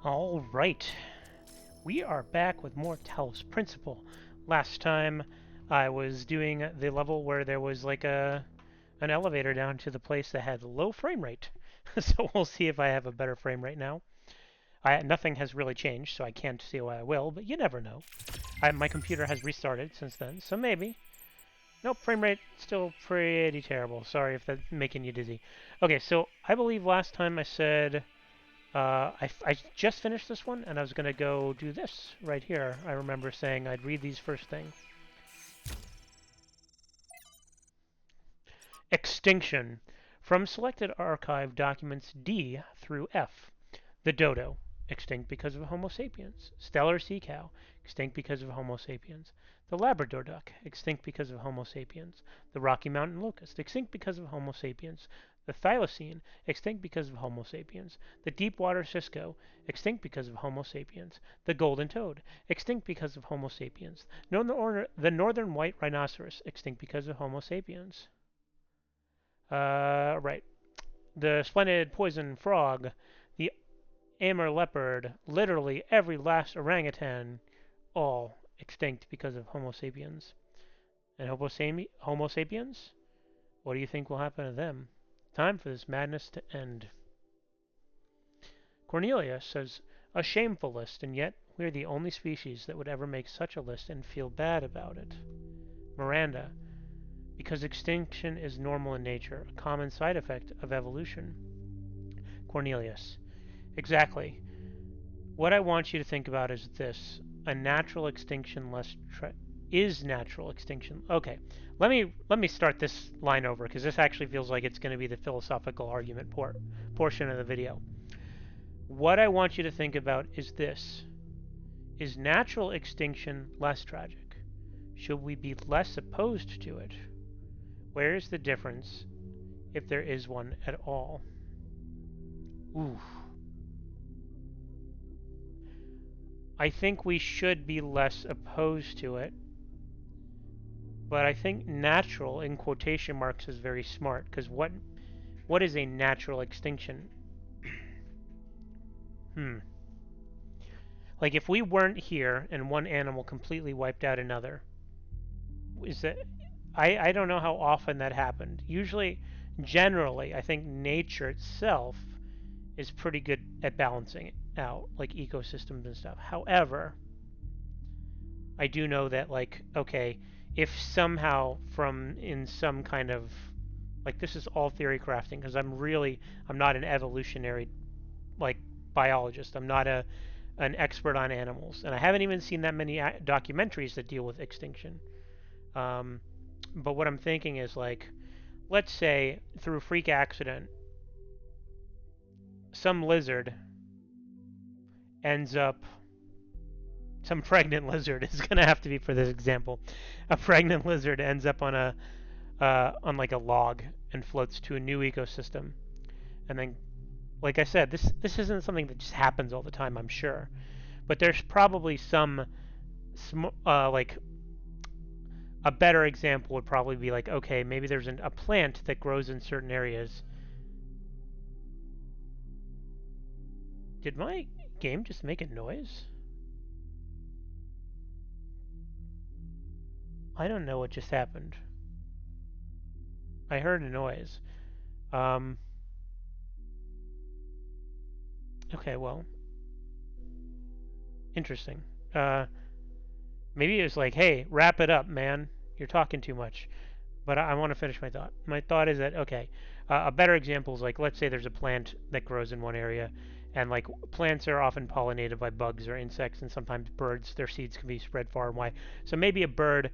All right, we are back with more Talos Principle. Last time I was doing the level where there was like an elevator down to the place that had low frame rate. So we'll see if I have a better frame rate now. Nothing has really changed, so I can't see why I will, but you never know. My computer has restarted since then, so maybe. Nope, frame rate still pretty terrible. Sorry if that's making you dizzy. Okay, so I believe last time I said I just finished this one, and I was going to go do this right here. I remember saying I'd read these first thing. Extinction. From selected archive documents D through F. The dodo, extinct because of Homo sapiens. Stellar sea cow, extinct because of Homo sapiens. The Labrador duck, extinct because of Homo sapiens. The Rocky Mountain locust, extinct because of Homo sapiens. The thylacine, extinct because of Homo sapiens. The deepwater cisco, extinct because of Homo sapiens. The golden toad, extinct because of Homo sapiens. The northern white rhinoceros, extinct because of Homo sapiens. Right. The splendid poison frog, the Amur leopard, literally every last orangutan, all extinct because of Homo sapiens. And Homo sapiens? What do you think will happen to them? Time for this madness to end. Cornelia says, a shameful list, and yet we're the only species that would ever make such a list and feel bad about it. Miranda, because extinction is normal in nature, a common side effect of evolution. Cornelius, exactly. What I want you to think about is this: a natural extinction is natural extinction. Okay, let me start this line over because this actually feels like it's going to be the philosophical argument portion of the video. What I want you to think about is this: is natural extinction less tragic? Should we be less opposed to it? Where is the difference, if there is one at all? Ooh. I think we should be less opposed to it, but I think natural in quotation marks is very smart, because what is a natural extinction? Like if we weren't here and one animal completely wiped out another, is that I don't know how often that happened. Usually, generally, I think nature itself is pretty good at balancing it out, like ecosystems and stuff. However, I do know that, like, okay, if somehow from in some kind of, like, this is all theory crafting because I'm not an evolutionary, like, biologist. I'm not an expert on animals, and I haven't even seen that many documentaries that deal with extinction. But what I'm thinking is, like, let's say through freak accident, some lizard ends up, some pregnant lizard is going to have to be for this example. A pregnant lizard ends up on like a log and floats to a new ecosystem. And then, like I said, this isn't something that just happens all the time, I'm sure. But there's probably some like a better example would probably be like, okay, maybe there's a plant that grows in certain areas. Did my game just make a noise? I don't know what just happened. I heard a noise. Um, okay, well, interesting. Maybe it was like, hey, wrap it up, man. You're talking too much. But I want to finish my thought. My thought is that, okay, a better example is like, let's say there's a plant that grows in one area, and like plants are often pollinated by bugs or insects, and sometimes birds, their seeds can be spread far and wide. So maybe a bird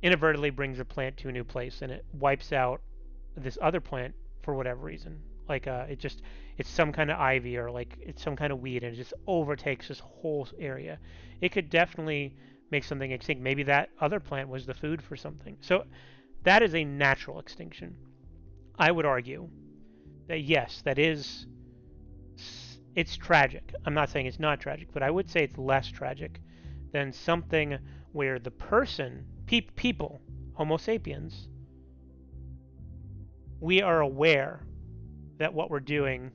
inadvertently brings a plant to a new place, and it wipes out this other plant for whatever reason. Like it's some kind of ivy or like it's some kind of weed, and it just overtakes this whole area. It could definitely make something extinct. Maybe that other plant was the food for something. So that is a natural extinction. I would argue that yes, it's tragic. I'm not saying it's not tragic, but I would say it's less tragic than something where the person, people, Homo sapiens, we are aware that what we're doing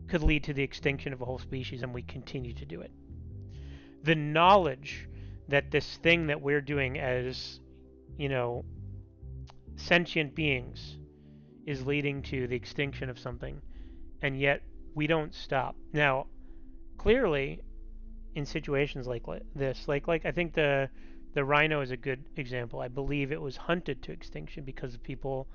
could lead to the extinction of a whole species, and we continue to do it. The knowledge that this thing that we're doing as, you know, sentient beings is leading to the extinction of something, and yet we don't stop. Now, clearly, in situations like this, like I think the rhino is a good example. I believe it was hunted to extinction because of people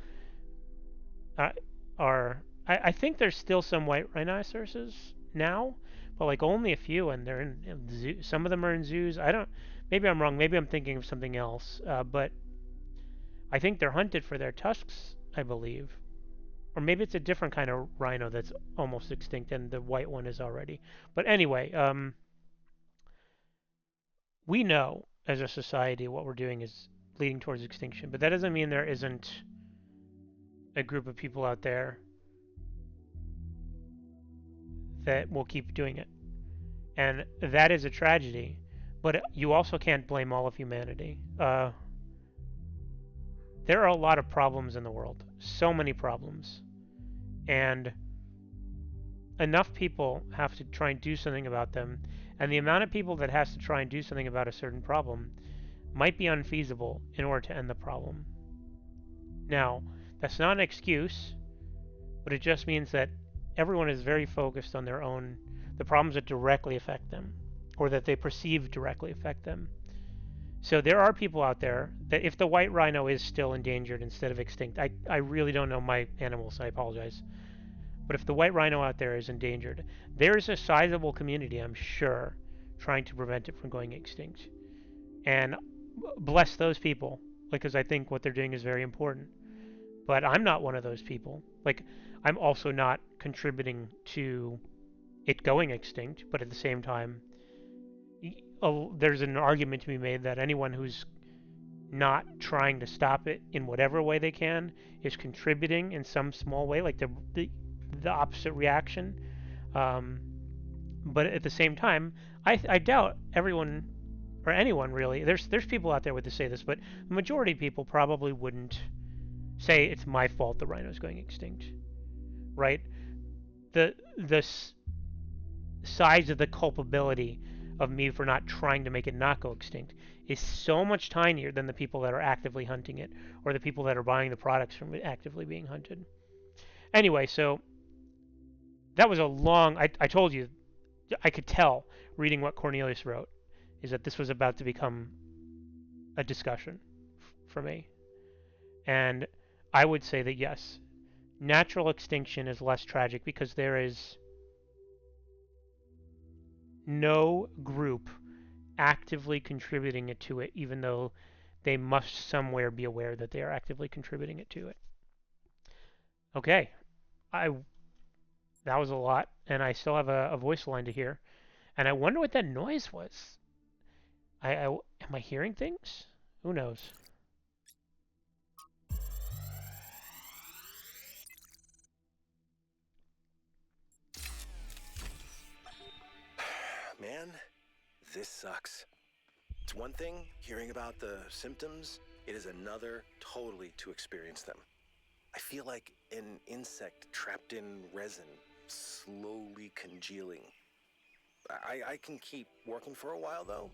are. I think there's still some white rhinoceroses now, but like only a few, and they're in zoo. Some of them are in zoos. I don't. Maybe I'm wrong. Maybe I'm thinking of something else. But I think they're hunted for their tusks. I believe, or maybe it's a different kind of rhino that's almost extinct, and the white one is already. But anyway, we know as a society what we're doing is leading towards extinction, but that doesn't mean there isn't a group of people out there that will keep doing it. And that is a tragedy, but you also can't blame all of humanity. There are a lot of problems in the world, so many problems, and enough people have to try and do something about them, and the amount of people that has to try and do something about a certain problem might be unfeasible in order to end the problem. Now, that's not an excuse, but it just means that everyone is very focused on the problems that directly affect them, or that they perceive directly affect them. So there are people out there that if the white rhino is still endangered instead of extinct, I really don't know my animals, I apologize. But if the white rhino out there is endangered, there's a sizable community, I'm sure, trying to prevent it from going extinct. And bless those people, because I think what they're doing is very important. But I'm not one of those people. Like, I'm also not contributing to it going extinct, but at the same time, there's an argument to be made that anyone who's not trying to stop it in whatever way they can is contributing in some small way, like the opposite reaction. But at the same time, I doubt everyone or anyone really. There's people out there would say this, but the majority of people probably wouldn't say it's my fault the rhino's going extinct, right? The size of the culpability of me for not trying to make it not go extinct is so much tinier than the people that are actively hunting it or the people that are buying the products from it actively being hunted. Anyway, so that was a long. I told you, I could tell reading what Cornelius wrote is that this was about to become a discussion for me. And I would say that yes, natural extinction is less tragic because there is no group actively contributing to it, even though they must somewhere be aware that they are actively contributing it to it. Okay, I that was a lot, and I still have a voice line to hear, and I wonder what that noise was. Am I hearing things? Who knows? Man, this sucks. It's one thing hearing about the symptoms, it is another totally to experience them. I feel like an insect trapped in resin, slowly congealing. I can keep working for a while though.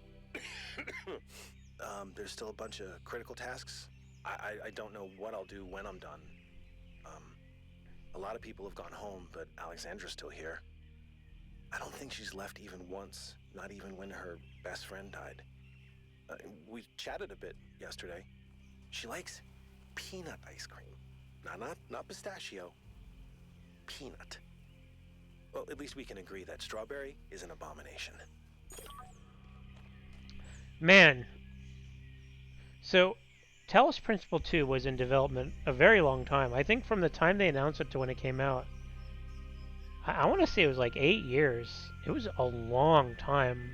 There's still a bunch of critical tasks. I don't know what I'll do when I'm done. A lot of people have gone home, but Alexandra's still here. I don't think she's left even once, not even when her best friend died. We chatted a bit yesterday. She likes peanut ice cream. Not pistachio. Peanut. Well, at least we can agree that strawberry is an abomination. Man. So, Talos Principle 2 was in development a very long time. I think from the time they announced it to when it came out. I want to say it was like 8 years. It was a long time.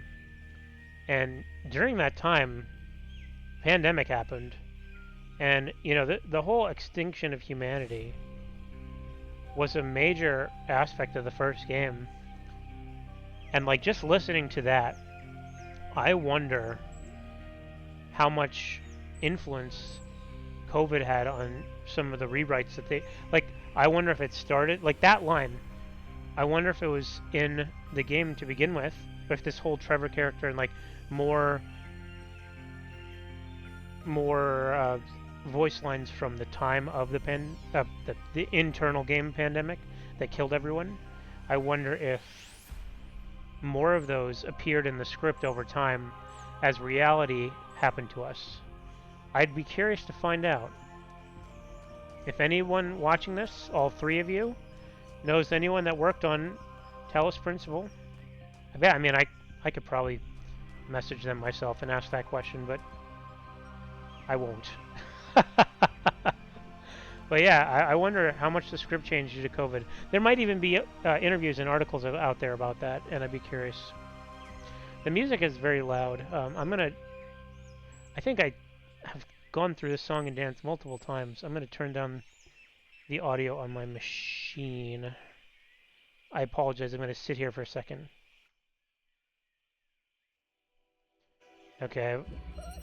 And during that time, pandemic happened. And, you know, the whole extinction of humanity was a major aspect of the first game. And, like, just listening to that, I wonder how much influence COVID had on some of the rewrites that they... Like, I wonder if it started... Like, that line... I wonder if it was in the game to begin with, if this whole Trevor character and like more more voice lines from the time of the internal game pandemic that killed everyone. I wonder if more of those appeared in the script over time as reality happened to us. I'd be curious to find out. If anyone watching this, all three of you, knows anyone that worked on Talos Principle, I could probably message them myself and ask that question, but I won't. But yeah, I wonder how much the script changed due to COVID. There might even be interviews and articles out there about that, and I'd be curious. The music is very loud. I think I have gone through this song and dance multiple times. I'm gonna turn down the audio on my machine. I apologize. I'm gonna sit here for a second. Okay,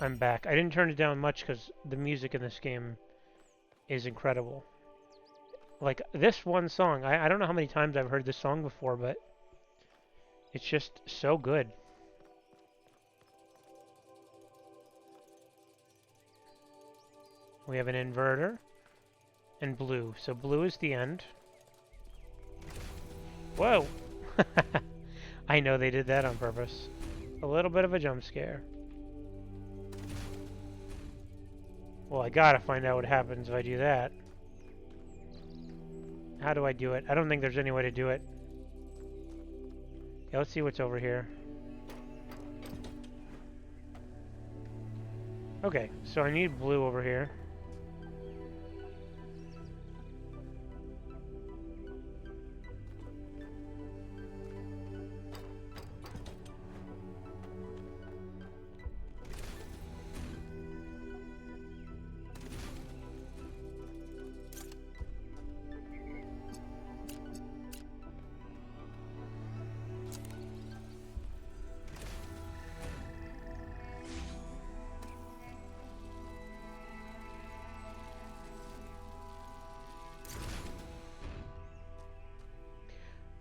I'm back. I didn't turn it down much because the music in this game is incredible. Like this one song, I don't know how many times I've heard this song before, but it's just so good. We have an inverter and blue. So blue is the end. Whoa! I know they did that on purpose. A little bit of a jump scare. Well, I gotta find out what happens if I do that. How do I do it? I don't think there's any way to do it. Okay, let's see what's over here. Okay, so I need blue over here.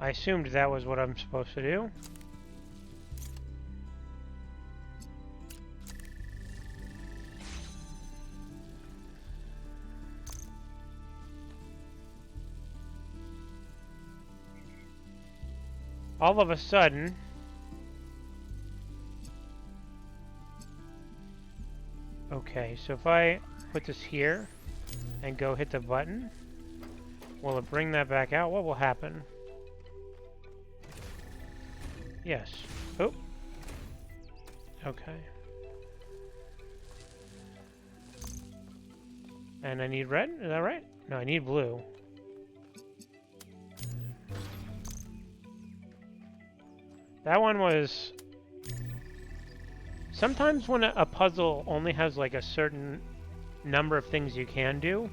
I assumed that was what I'm supposed to do. All of a sudden, okay, so if I put this here and go hit the button, will it bring that back out? What will happen? Yes. Oh. Okay. And I need red? Is that right? No, I need blue. That one was... Sometimes when a puzzle only has like a certain number of things you can do,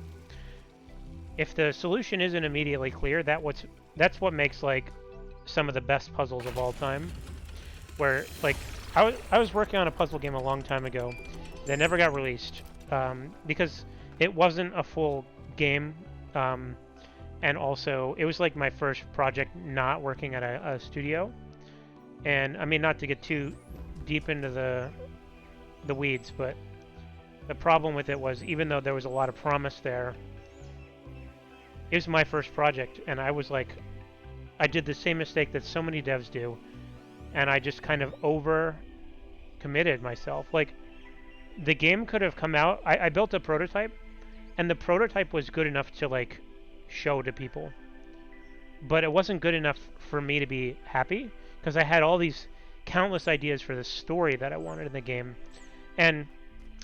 if the solution isn't immediately clear, that's what makes like some of the best puzzles of all time. Where like I was working on a puzzle game a long time ago that never got released because it wasn't a full game, and also it was like my first project not working at a studio. And I mean, not to get too deep into the weeds, but the problem with it was, even though there was a lot of promise there, it was my first project, and I was like, I did the same mistake that so many devs do, and I just kind of over committed myself. Like, the game could have come out, I built a prototype, and the prototype was good enough to like show to people, but it wasn't good enough for me to be happy, because I had all these countless ideas for the story that I wanted in the game. And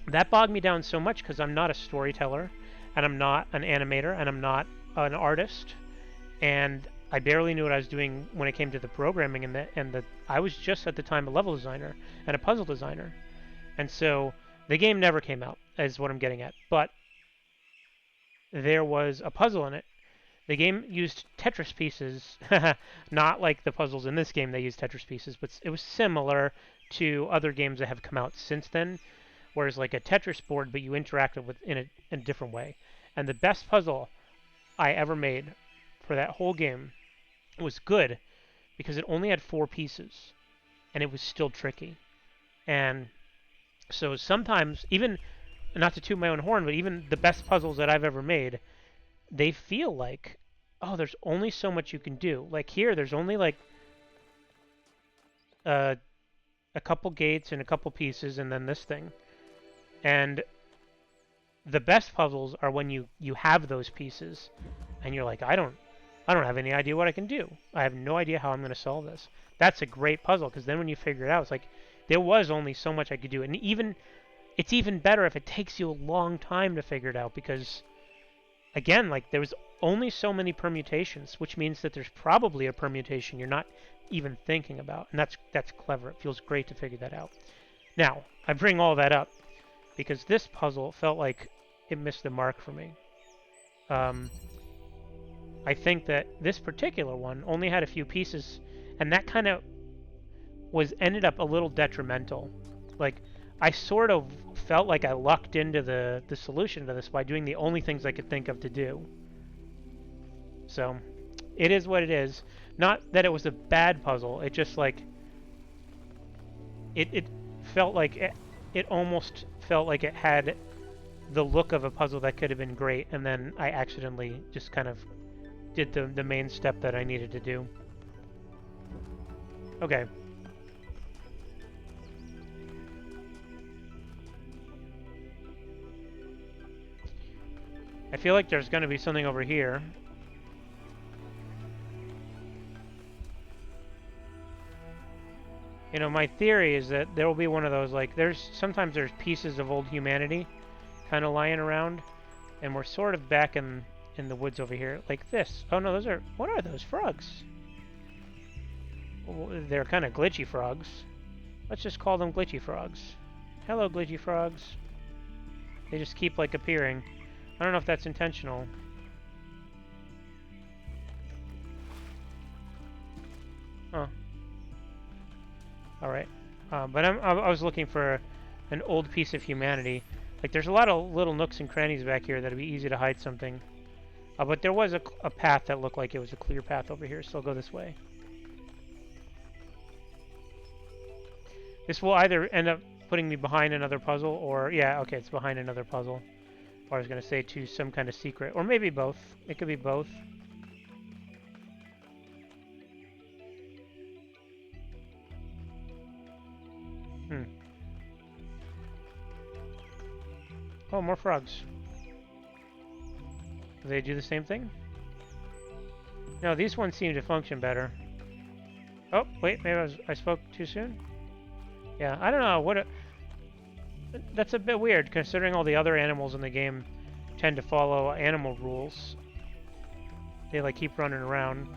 that bogged me down so much because I'm not a storyteller, and I'm not an animator, and I'm not an artist, and I barely knew what I was doing when it came to the programming, and I was just at the time a level designer and a puzzle designer. And so the game never came out, is what I'm getting at. But there was a puzzle in it. The game used Tetris pieces, not like the puzzles in this game, they used Tetris pieces, but it was similar to other games that have come out since then, whereas like a Tetris board, but you interacted with in a different way. And the best puzzle I ever made for that whole game was good because it only had 4 pieces and it was still tricky. And so sometimes, even not to toot my own horn, but even the best puzzles that I've ever made, they feel like, oh, there's only so much you can do. Like here, there's only like uh, a couple gates and a couple pieces, and then this thing. And the best puzzles are when you have those pieces, and you're like, I don't have any idea what I can do. I have no idea how I'm going to solve this. That's a great puzzle because then when you figure it out, it's like there was only so much I could do, and even it's even better if it takes you a long time to figure it out because again, like there's only so many permutations, which means that there's probably a permutation you're not even thinking about, and that's clever. It feels great to figure that out. Now, I bring all that up because this puzzle felt like it missed the mark for me. Um, I think that this particular one only had a few pieces, and that kind of was ended up a little detrimental. Like I sort of felt like I lucked into the solution to this by doing the only things I could think of to do. So it is what it is. Not that it was a bad puzzle. It just like it felt like it almost felt like it had the look of a puzzle that could have been great, and then I accidentally just kind of did the main step that I needed to do. Okay. I feel like there's going to be something over here. You know, my theory is that there will be one of those, like, sometimes there's pieces of old humanity kind of lying around, and we're sort of back in the woods over here, like this. Oh no, what are those frogs? Well, they're kind of glitchy frogs. Let's just call them glitchy frogs. Hello, glitchy frogs. They just keep, like, appearing. I don't know if that's intentional. Oh. Alright. But I was looking for an old piece of humanity. Like, there's a lot of little nooks and crannies back here that'd be easy to hide something. But there was a path that looked like it was a clear path over here, so I'll go this way. This will either end up putting me behind another puzzle, or... Yeah, okay, it's behind another puzzle. Or I was going to say to some kind of secret. Or maybe both. It could be both. Oh, more frogs. Do they do the same thing? No, these ones seem to function better. Oh, wait, maybe I spoke too soon? Yeah, I don't know. That's a bit weird, considering all the other animals in the game tend to follow animal rules. They, like, keep running around.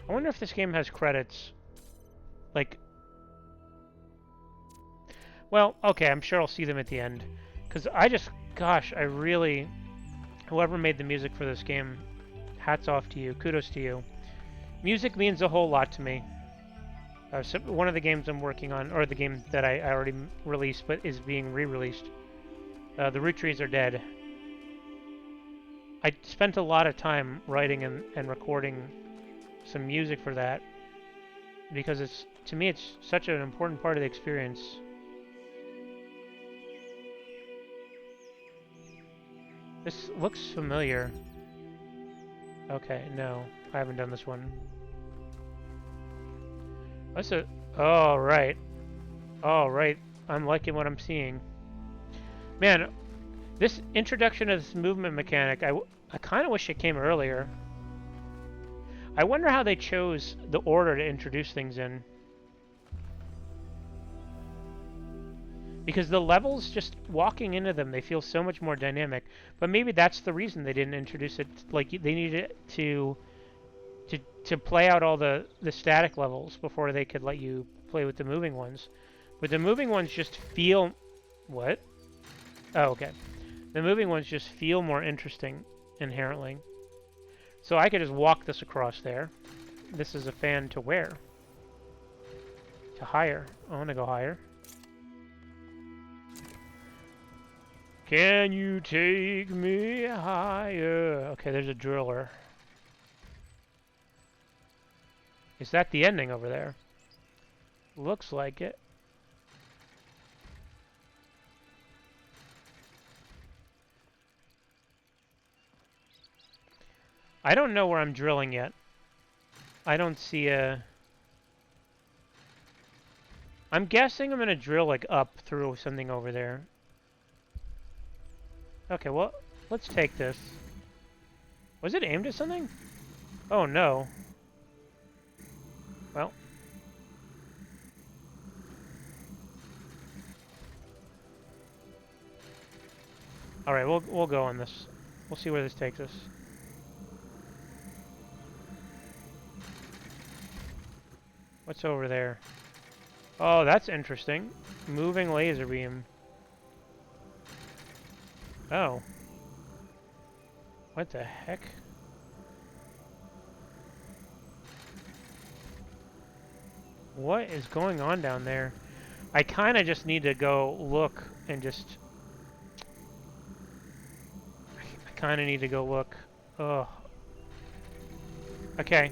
I wonder if this game has credits. Like... Well, okay, I'm sure I'll see them at the end. Because gosh, I really... Whoever made the music for this game, hats off to you. Kudos to you. Music means a whole lot to me. So one of the games I'm working on, or the game that I already released but is being re-released, The Root Trees Are Dead. I spent a lot of time writing and recording some music for that because to me it's such an important part of the experience. This looks familiar. Okay, no, I haven't done this one. Oh, right. Oh, right. I'm liking what I'm seeing. Man, this introduction of this movement mechanic, I kind of wish it came earlier. I wonder how they chose the order to introduce things in. Because the levels, just walking into them, they feel so much more dynamic. But maybe that's the reason they didn't introduce it. Like, they needed to play out all the static levels before they could let you play with the moving ones. But the moving ones just feel... What? Oh, okay. The moving ones just feel more interesting inherently. So I could just walk this across there. This is a fan to where? To higher. I want to go higher. Can you take me higher? Okay, there's a driller. Is that the ending over there? Looks like it. I don't know where I'm drilling yet. I don't see a... I'm guessing I'm gonna drill like up through something over there. Okay, well, let's take this. Was it aimed at something? Oh no. Well. Alright, we'll go on this. We'll see where this takes us. What's over there? Oh, that's interesting. Moving laser beam. Oh. What the heck? What is going on down there? I kind of just need to go look and just... I kind of need to go look. Ugh. Okay.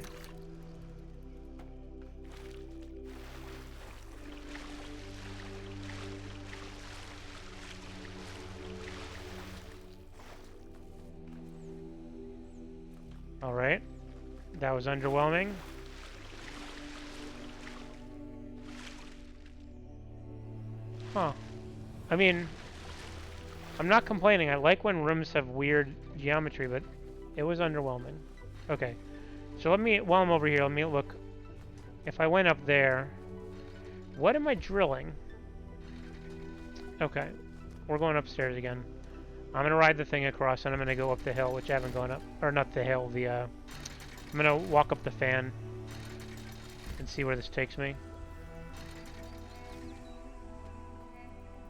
Alright. That was underwhelming. Huh. I mean, I'm not complaining. I like when rooms have weird geometry, but it was underwhelming. Okay. So while I'm over here, let me look. If I went up there, what am I drilling? Okay. We're going upstairs again. I'm gonna ride the thing across, and I'm gonna go up the hill, which I haven't gone up. Or not the hill, I'm gonna walk up the fan and see where this takes me.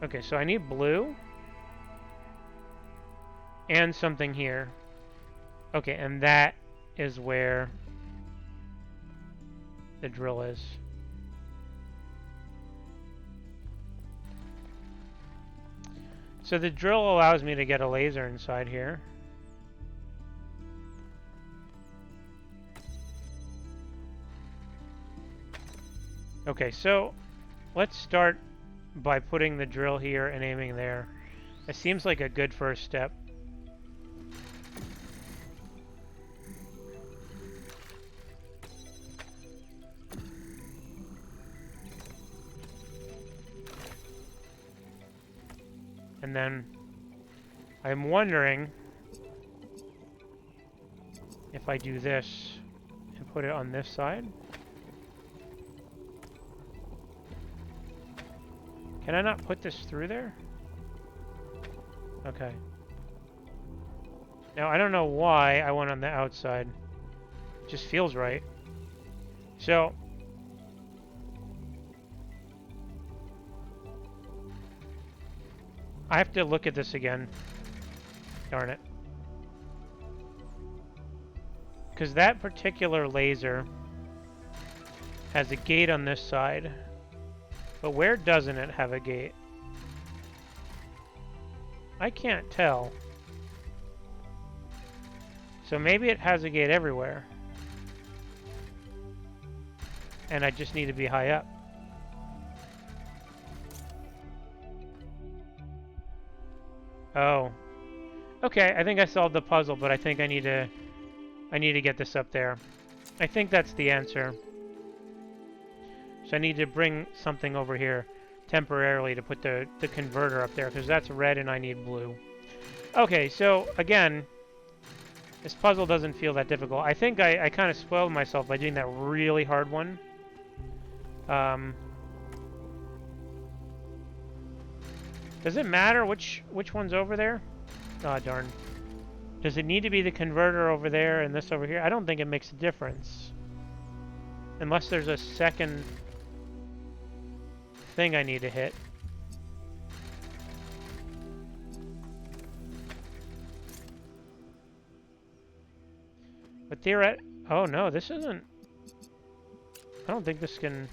Okay, so I need blue. And something here. Okay, and that is where the drill is. So the drill allows me to get a laser inside here. Okay, so let's start by putting the drill here and aiming there. It seems like a good first step. And then I'm wondering if I do this and put it on this side. Can I not put this through there? Okay. Now I don't know why I went on the outside. It just feels right. So I have to look at this again. Darn it. Because that particular laser has a gate on this side. But where doesn't it have a gate? I can't tell. So maybe it has a gate everywhere. And I just need to be high up. Oh. Okay, I think I solved the puzzle, but I think I need to get this up there. I think that's the answer. So I need to bring something over here temporarily to put the converter up there, because that's red and I need blue. Okay, so again, this puzzle doesn't feel that difficult. I think I kind of spoiled myself by doing that really hard one. Does it matter which one's over there? Oh, darn. Does it need to be the converter over there and this over here? I don't think it makes a difference. Unless there's a second thing I need to hit. But oh no, this isn't... I don't think this can...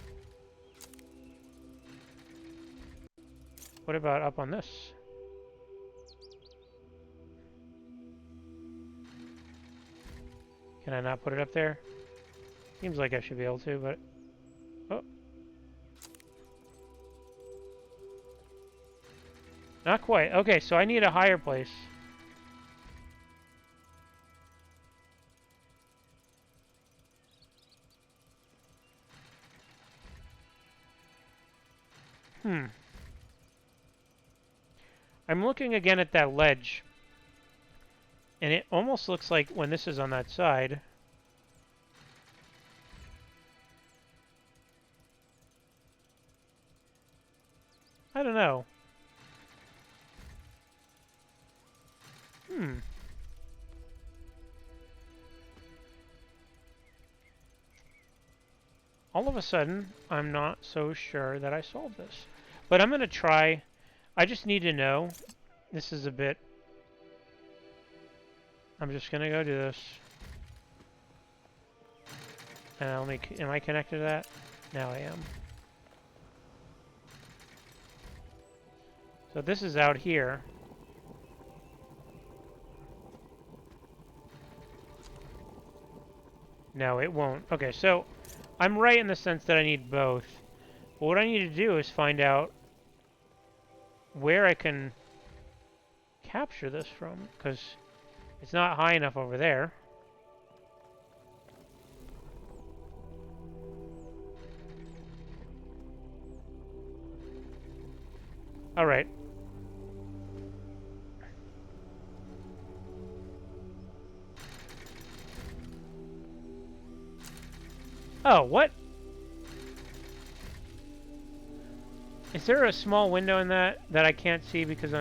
What about up on this? Can I not put it up there? Seems like I should be able to, but... Oh. Not quite. Okay, so I need a higher place. I'm looking again at that ledge. And it almost looks like when this is on that side... I don't know. All of a sudden, I'm not so sure that I solved this. But I'm going to try. I just need to know. This is a bit... I'm just going to go do this. And am I connected to that? Now I am. So this is out here. No, it won't. Okay, so I'm right in the sense that I need both. But what I need to do is find out where I can capture this from, because it's not high enough over there. All right. Oh, what? Is there a small window in that I can't see because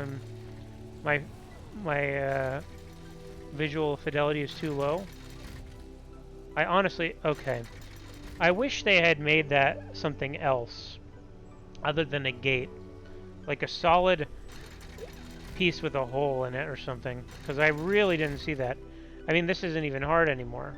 my visual fidelity is too low? I honestly, okay. I wish they had made that something else other than a gate, like a solid piece with a hole in it or something, because I really didn't see that. I mean, this isn't even hard anymore.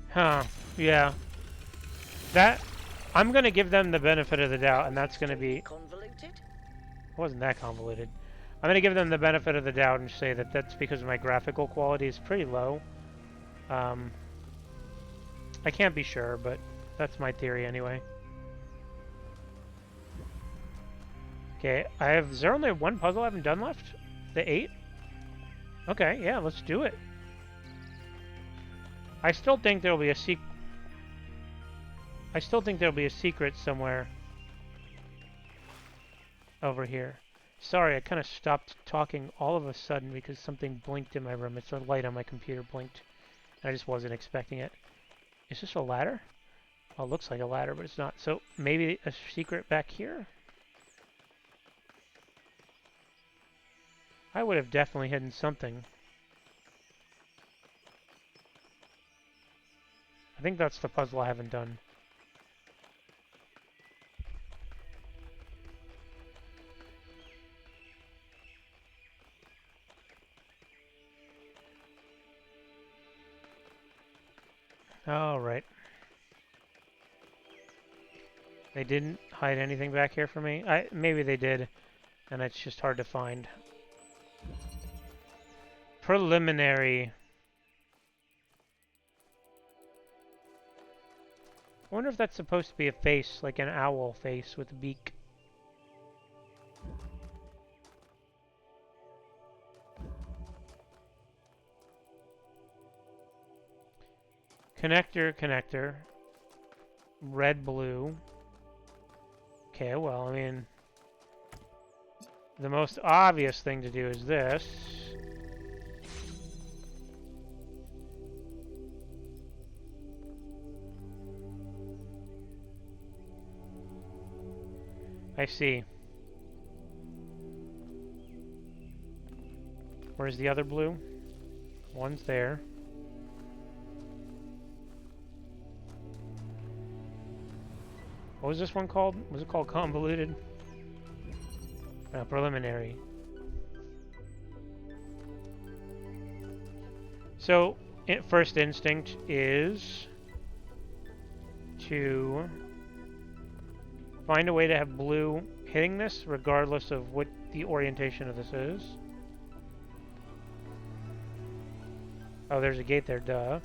Huh, yeah. That, I'm going to give them the benefit of the doubt, and that's going to be... Convoluted? It wasn't that convoluted. I'm going to give them the benefit of the doubt and say that that's because my graphical quality is pretty low. I can't be sure, but that's my theory anyway. Okay, is there only one puzzle I haven't done left? The 8? Okay, yeah, let's do it. I still think there'll be a secret somewhere over here. Sorry, I kind of stopped talking all of a sudden because something blinked in my room. It's a light on my computer blinked. And I just wasn't expecting it. Is this a ladder? Oh, it looks like a ladder, but it's not. So maybe a secret back here? I would have definitely hidden something. I think that's the puzzle I haven't done. All right. They didn't hide anything back here for me. Maybe they did, and it's just hard to find. Preliminary. I wonder if that's supposed to be a face, like an owl face with a beak. Connector, connector. Red, blue. Okay, well, I mean... the most obvious thing to do is this. I see. Where's the other blue? One's there. What was this one called? Was it called convoluted? Preliminary. So, first instinct is to find a way to have blue hitting this regardless of what the orientation of this is. Oh, there's a gate there, duh.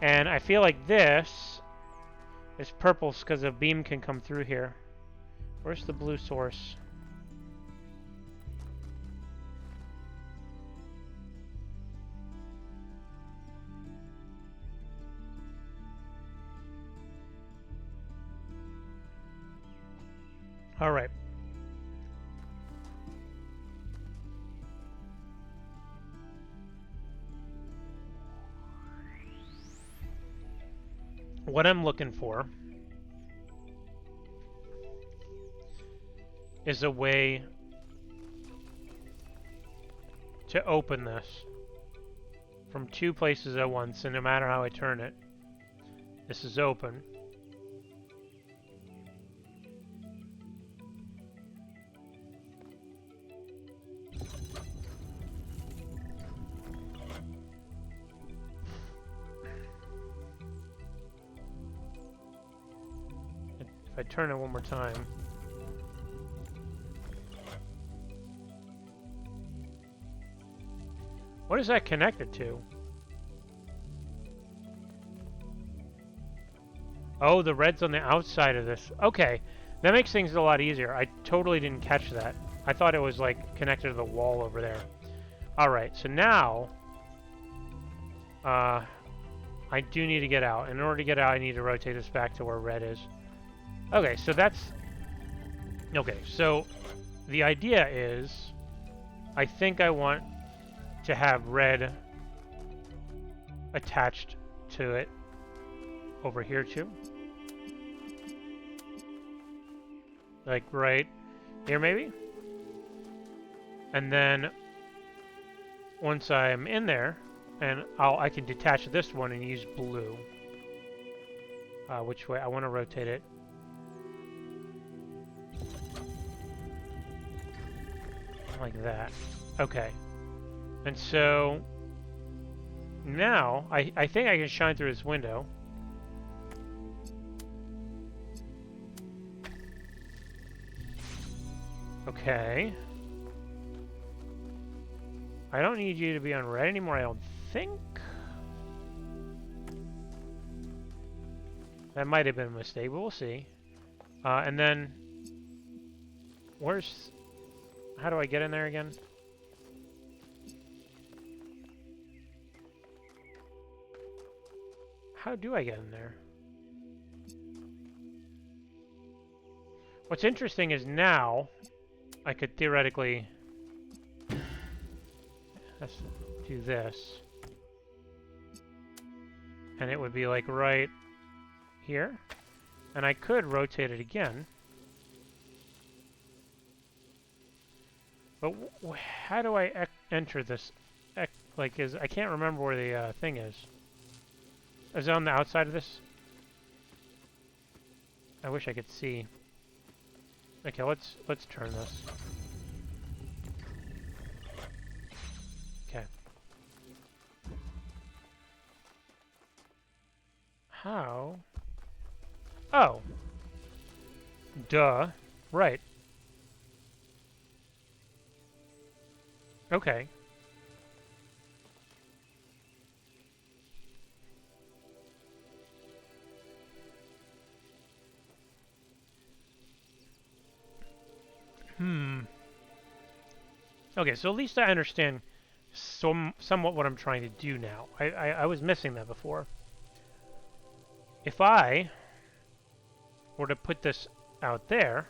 And I feel like this is purple because a beam can come through here. Where's the blue source? All right. What I'm looking for is a way to open this from two places at once, and no matter how I turn it, this is open. If I turn it one more time. What is that connected to? Oh, the red's on the outside of this. Okay, that makes things a lot easier. I totally didn't catch that. I thought it was like connected to the wall over there. Alright, so now I do need to get out. In order to get out, I need to rotate this back to where red is. Okay, so that's... Okay, so the idea is I think I want to have red attached to it over here too. Like right here maybe? And then once I'm in there, and I can detach this one and use blue. Which way? I want to rotate it. Like that. Okay. And so now I think I can shine through this window. Okay. I don't need you to be on red anymore, I don't think. That might have been a mistake, but we'll see. And then where's... How do I get in there again? How do I get in there? What's interesting is now I could theoretically let's do this. And it would be like right here. And I could rotate it again. But how do I enter this? Like, I can't remember where the thing is. Is it on the outside of this? I wish I could see. Okay, let's turn this. Okay. How? Oh. Duh. Right. Okay. Okay, so at least I understand somewhat what I'm trying to do now. I was missing that before. If I were to put this out there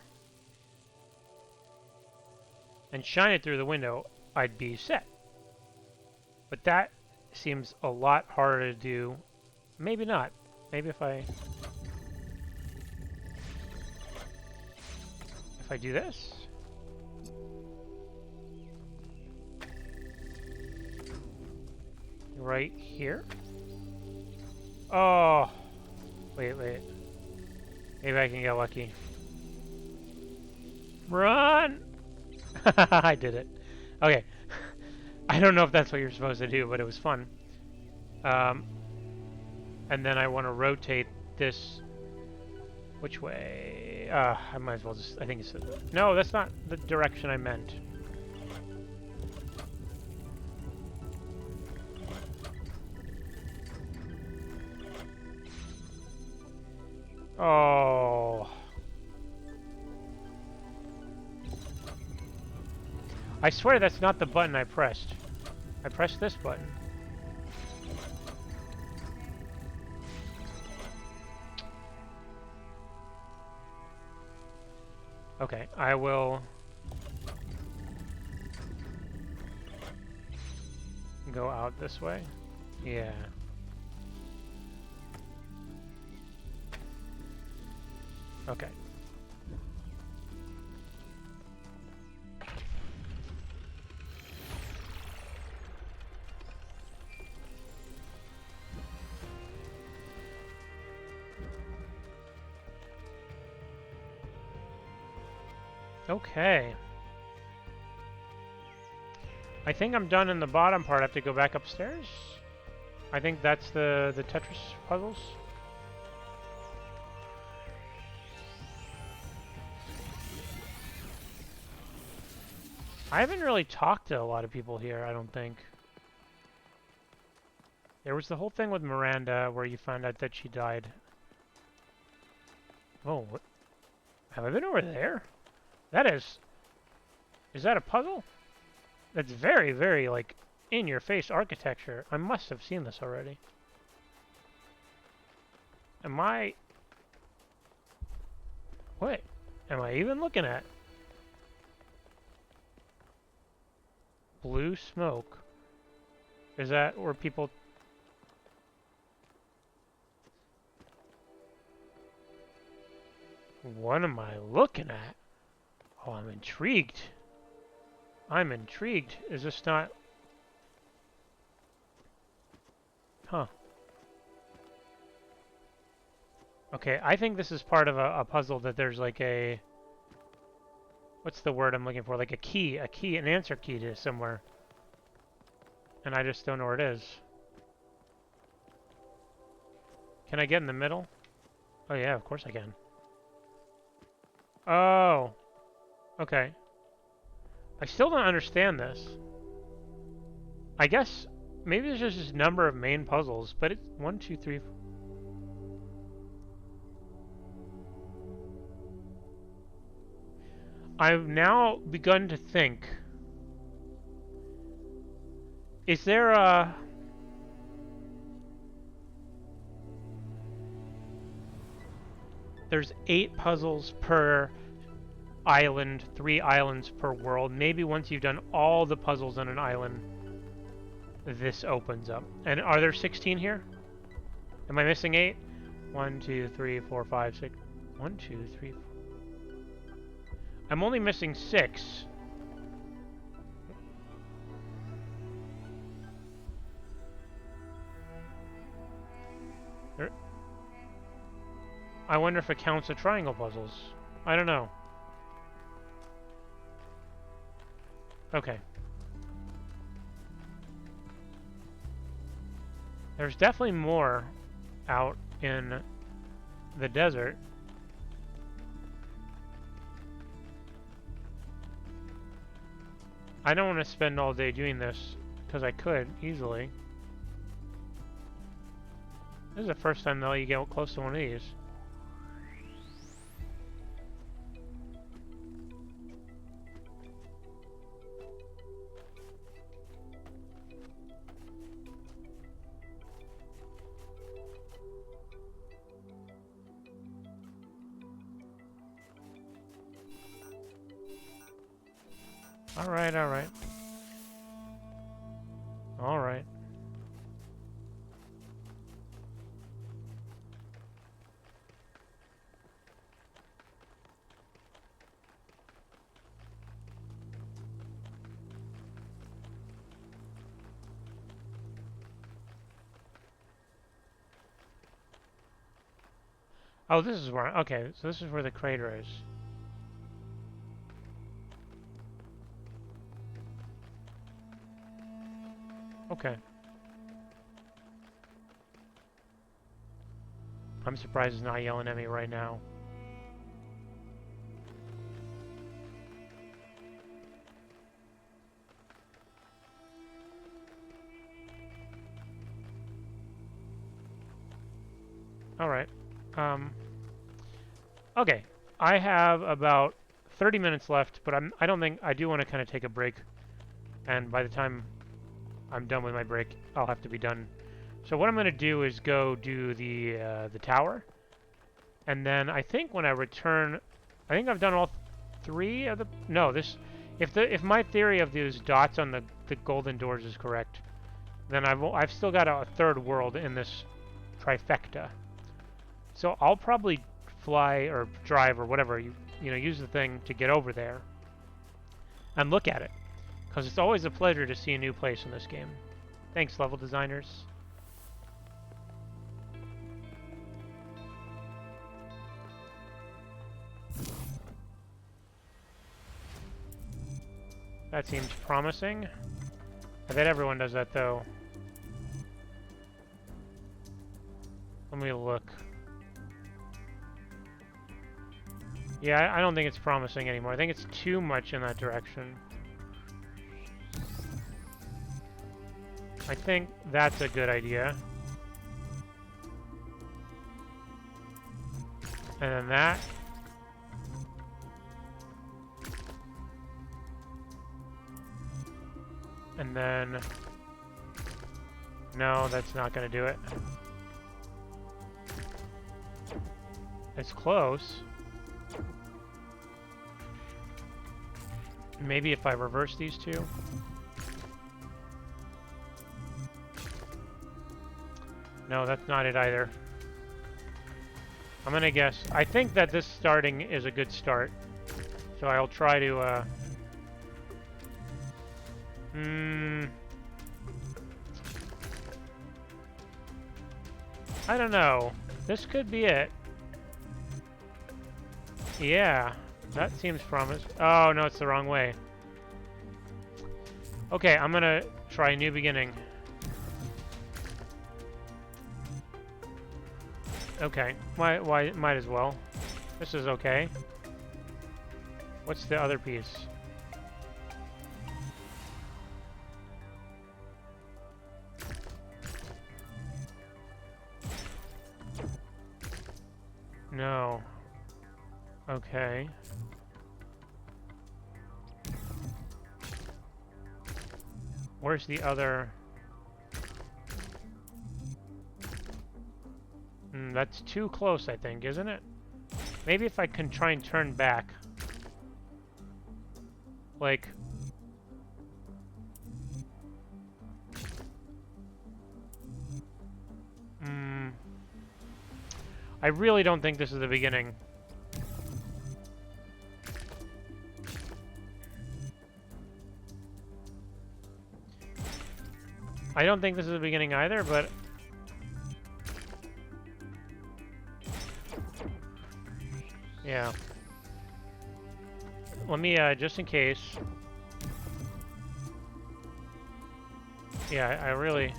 and shine it through the window, I'd be set. But that seems a lot harder to do. Maybe not. Maybe if I do this. Right here. Oh, wait. Maybe I can get lucky. Run! I did it. Okay. I don't know if that's what you're supposed to do, but it was fun. Um, and then I want to rotate this. Which way? I might as well just. I think it's. No, that's not the direction I meant. Oh. I swear that's not the button I pressed. I pressed this button. Okay, I will go out this way. Yeah. Okay. Okay. I think I'm done in the bottom part. I have to go back upstairs. I think that's the Tetris puzzles. I haven't really talked to a lot of people here, I don't think. There was the whole thing with Miranda where you found out that she died. Oh, what? Have I been over there? That is... Is that a puzzle? That's very, very, like, in-your-face architecture. I must have seen this already. Am I... What am I even looking at? Blue smoke. Is that where people... What am I looking at? Oh, I'm intrigued. I'm intrigued. Is this not... Huh. Okay, I think this is part of a puzzle that there's like a... What's the word I'm looking for? Like a key, an answer key to somewhere. And I just don't know where it is. Can I get in the middle? Oh yeah, of course I can. Oh. Okay. I still don't understand this. I guess maybe there's just this number of main puzzles, but it's 1, 2, 3. I've now begun to think, is there a... There's 8 puzzles per island, 3 islands per world. Maybe once you've done all the puzzles on an island, this opens up. And are there 16 here? Am I missing 8? 1, 2, 3, 4, 5, 6. 1, 2, 3, 4. I'm only missing 6. I wonder if it counts the triangle puzzles. I don't know. Okay. There's definitely more out in the desert. I don't want to spend all day doing this, because I could, easily. This is the first time, though, you get close to one of these. Alright, alright. Alright. Oh, this is where... Okay, so this is where the crater is. Okay. I'm surprised it's not yelling at me right now. Alright. Okay. I have about 30 minutes left, but I don't think... I do want to kind of take a break. And by the time I'm done with my break, I'll have to be done. So what I'm going to do is go do the tower. And then I think when I return... I think I've done all three of the... No, this... If my theory of these dots on the golden doors is correct, then I've still got a third world in this trifecta. So I'll probably fly or drive or whatever, you know, use the thing to get over there and look at it. Because it's always a pleasure to see a new place in this game. Thanks, level designers. That seems promising. I bet everyone does that, though. Let me look. Yeah, I don't think it's promising anymore. I think it's too much in that direction. I think that's a good idea. And then that. And then... No, that's not going to do it. It's close. Maybe if I reverse these two. No, that's not it either. I'm gonna guess. I think that this starting is a good start. So I'll try to, I don't know. This could be it. Yeah, that seems promising. Oh, no, it's the wrong way. Okay, I'm gonna try a new beginning. Okay, might as well. This is okay. What's the other piece? No. Okay. Where's the other? That's too close, I think, isn't it? Maybe if I can try and turn back. Like... I really don't think this is the beginning. I don't think this is the beginning either, but... Yeah. Let me, just in case... Yeah, I really...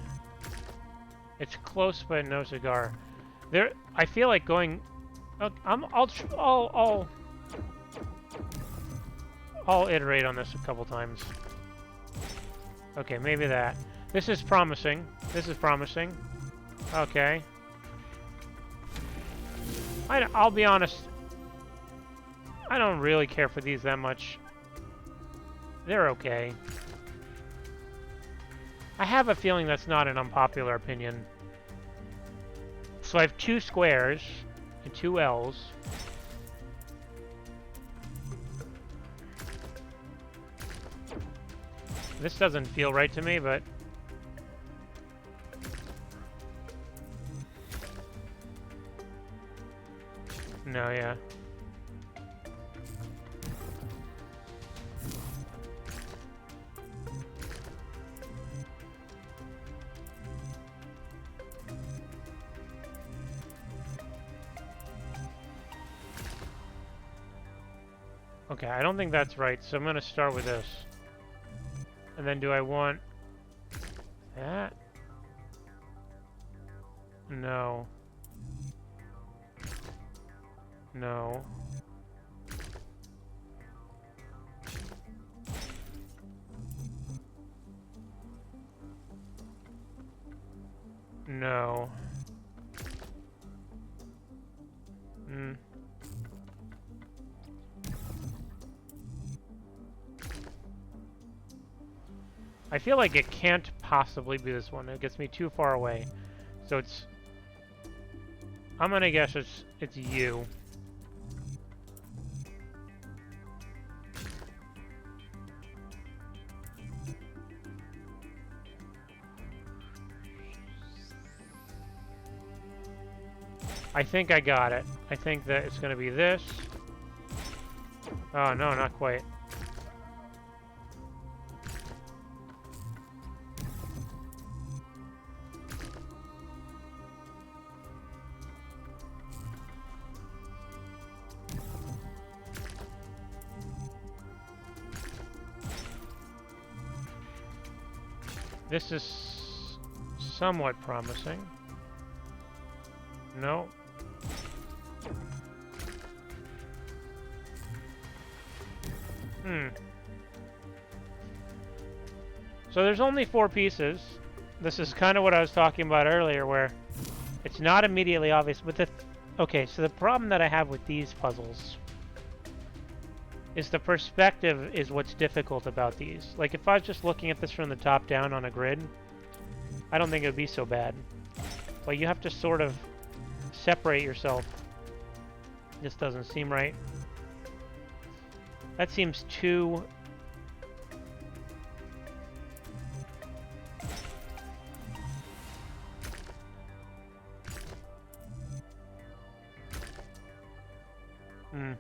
It's close, but no cigar. There, I feel like going... I'll iterate on this a couple times. Okay, maybe that. This is promising. This is promising. Okay. I'll be honest. I don't really care for these that much. They're okay. I have a feeling that's not an unpopular opinion. So I have 2 squares and 2 L's. This doesn't feel right to me, but... No, yeah. Okay, I don't think that's right, so I'm gonna start with this. And then do I want that? No. No. No. Hmm. I feel like it can't possibly be this one. It gets me too far away. So it's... I'm gonna guess it's you. I think I got it. I think that it's gonna be this. Oh, no, not quite. This is somewhat promising. No. Hmm. So there's only 4 pieces. This is kind of what I was talking about earlier, where it's not immediately obvious. But okay, so the problem that I have with these puzzles is the perspective is what's difficult about these. Like, if I was just looking at this from the top down on a grid, I don't think it would be so bad. But you have to sort of separate yourself. This doesn't seem right. That seems too... Hmm.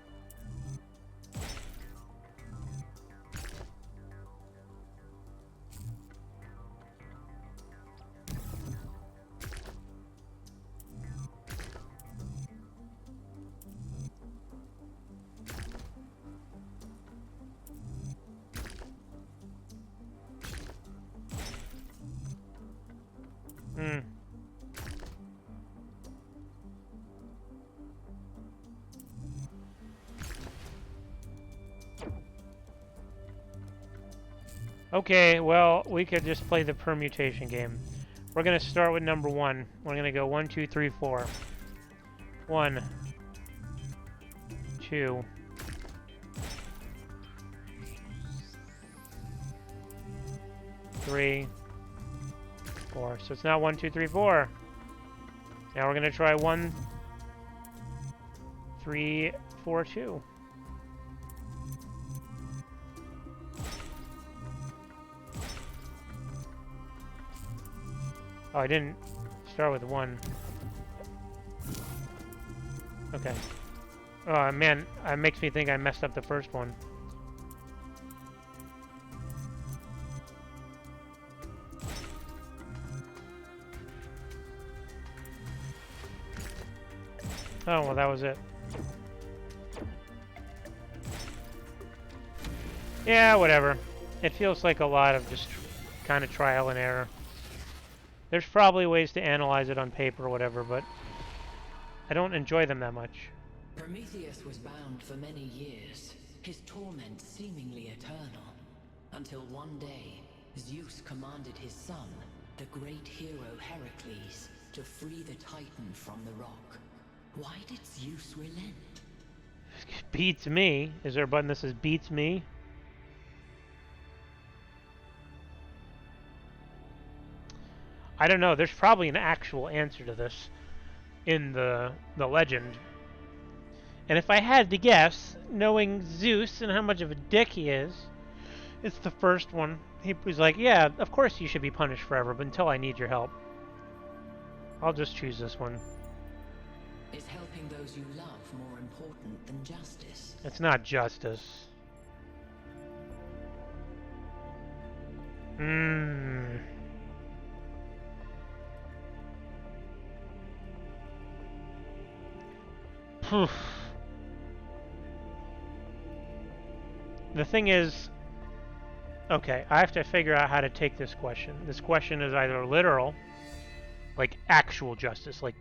Hmm. Okay, well, we could just play the permutation game. We're going to start with number 1. We're going to go 1, 2, 3, 4. 1, 2, 3, 4. So it's not 1, 2, 3, 4. Now we're going to try 1, 3, 4, 2. Oh, I didn't start with 1. Okay. Oh, man, it makes me think I messed up the first one. Oh, well, that was it. Yeah, whatever. It feels like a lot of just kind of trial and error. There's probably ways to analyze it on paper or whatever, but I don't enjoy them that much. Prometheus was bound for many years, his torment seemingly eternal, until one day Zeus commanded his son, the great hero Heracles, to free the Titan from the rock. Why did Zeus relent? Beats me. Is there a button that says beats me? I don't know. There's probably an actual answer to this in the legend. And if I had to guess, knowing Zeus and how much of a dick he is, it's the first one. He was like, yeah, of course you should be punished forever, but until I need your help. I'll just choose this one. Is helping those you love more important than justice? It's not justice. Poof. The thing is, okay, I have to figure out how to take this question. This question is either literal, like actual justice, like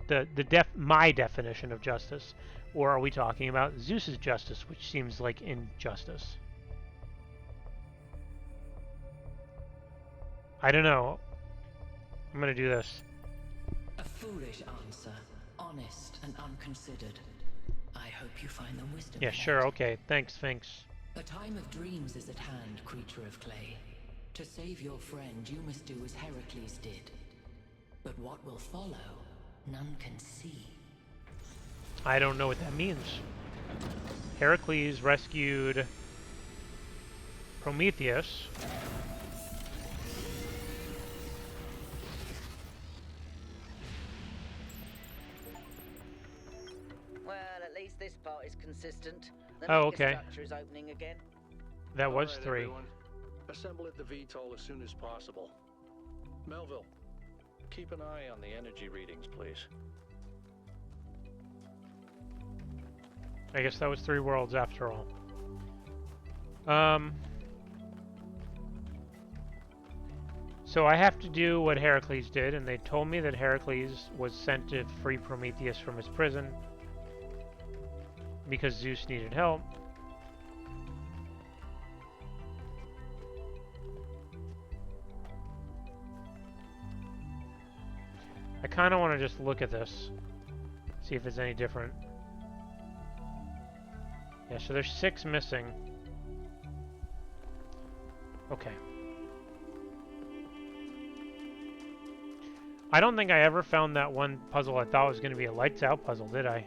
my definition of justice, or are we talking about Zeus's justice, which seems like injustice? I don't know. I'm gonna do this. A foolish answer, honest and unconsidered. I hope you find the wisdom Yeah, in sure, it. okay. Thanks, Sphinx. The time of dreams is at hand, creature of clay. To save your friend, you must do as Heracles did. But what will follow, none can see. I don't know what that means. Heracles rescued Prometheus. Well, at least this part is consistent. The Oh, okay. structure is opening again. That was All right, 3. everyone. Assemble at the VTOL as soon as possible. Melville, keep an eye on the energy readings, please. I guess that was 3 worlds after all. So I have to do what Heracles did, and they told me that Heracles was sent to free Prometheus from his prison because Zeus needed help. I kind of want to just look at this, see if it's any different. Yeah, so there's 6 missing. Okay. I don't think I ever found that one puzzle I thought was going to be a lights out puzzle, did I?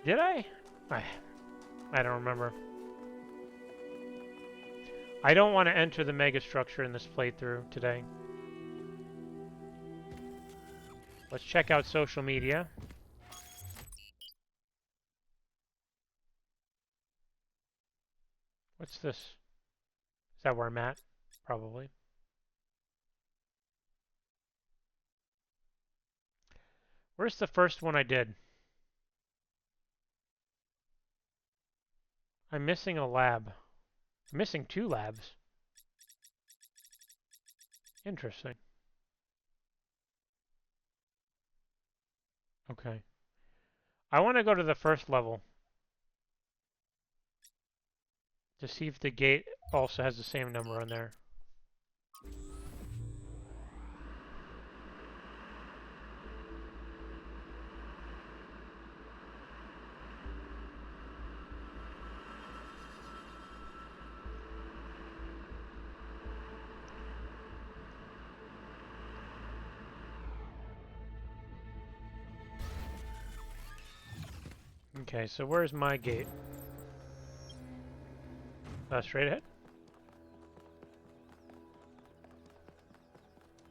Did I? I don't remember. I don't want to enter the megastructure in this playthrough today. Let's check out social media. What's this? Is that where I'm at? Probably. Where's the first one I did? I'm missing a lab. I'm missing 2 labs. Interesting. Okay. I want to go to the first level to see if the gate also has the same number on there. Okay, so where's my gate? Straight ahead?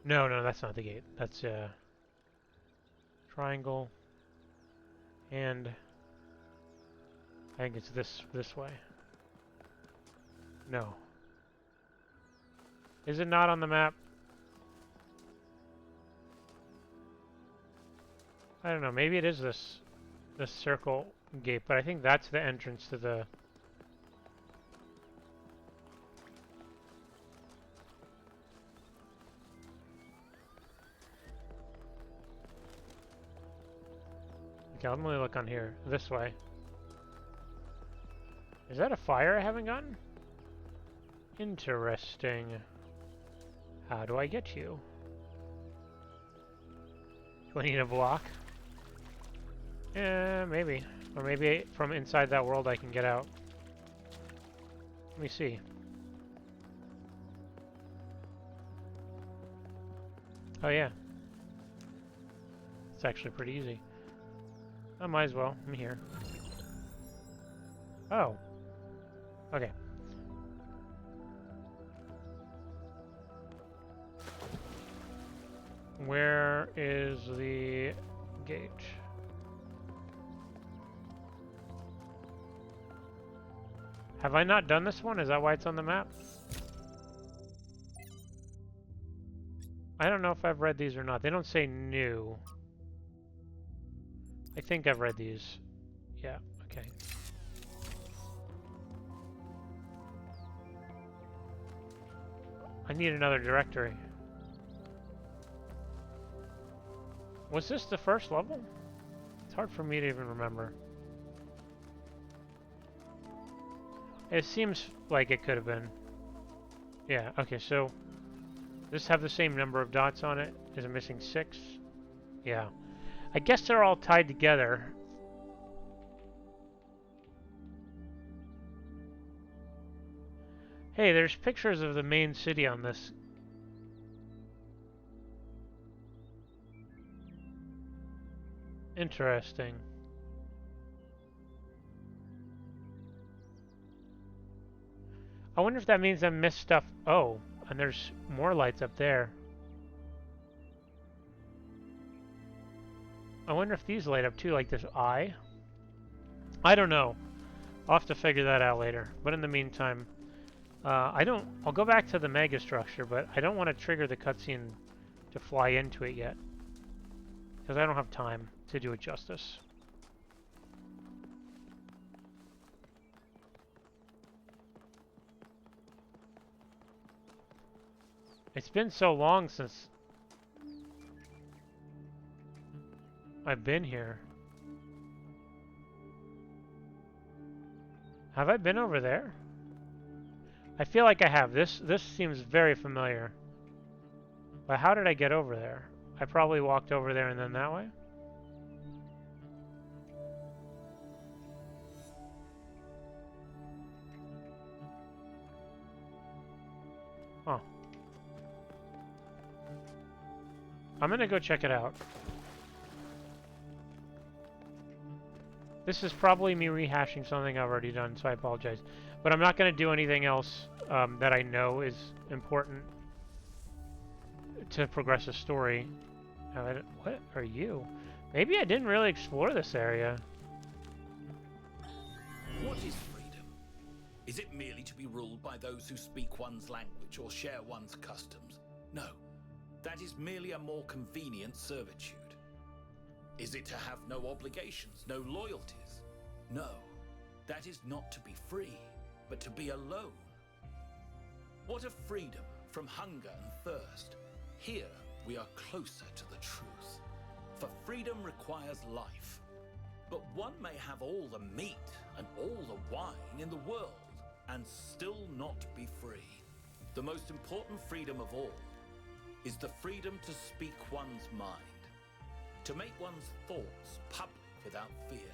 No, no, that's not the gate. That's triangle, and I think it's this way. No. Is it not on the map? I don't know. Maybe it is this circle gate, but I think that's the entrance to the. Okay, let me look on here. This way. Is that a fire I haven't gotten? Interesting. How do I get you? Do I need a block? Yeah, maybe. Or maybe from inside that world I can get out. Let me see. Oh yeah. It's actually pretty easy. I might as well. I'm here. Oh. Okay. Where is the gate? Have I not done this one? Is that why it's on the map? I don't know if I've read these or not. They don't say new. I think I've read these. Yeah, okay. I need another directory. Was this the first level? It's hard for me to even remember. It seems like it could have been. Yeah, okay, so does this have the same number of dots on it? Is it missing 6? Yeah. I guess they're all tied together. Hey, there's pictures of the main city on this. Interesting. I wonder if that means I missed stuff. Oh, and there's more lights up there. I wonder if these light up too, like this eye. I don't know. I'll have to figure that out later. But in the meantime, I'll go back to the mega structure, but I don't want to trigger the cutscene to fly into it yet. Because I don't have time to do it justice. It's been so long since I've been here. Have I been over there? I feel like I have. This seems very familiar. But how did I get over there? I probably walked over there and then that way? Oh. I'm gonna go check it out. This is probably me rehashing something I've already done, so I apologize. But I'm not going to do anything else that I know is important to progress the story. What are you? Maybe I didn't really explore this area. What is freedom? Is it merely to be ruled by those who speak one's language or share one's customs? No, that is merely a more convenient servitude. Is it to have no obligations, no loyalties? No, that is not to be free, but to be alone. What of freedom from hunger and thirst? Here we are closer to the truth. For freedom requires life. But one may have all the meat and all the wine in the world and still not be free. The most important freedom of all is the freedom to speak one's mind, to make one's thoughts public without fear,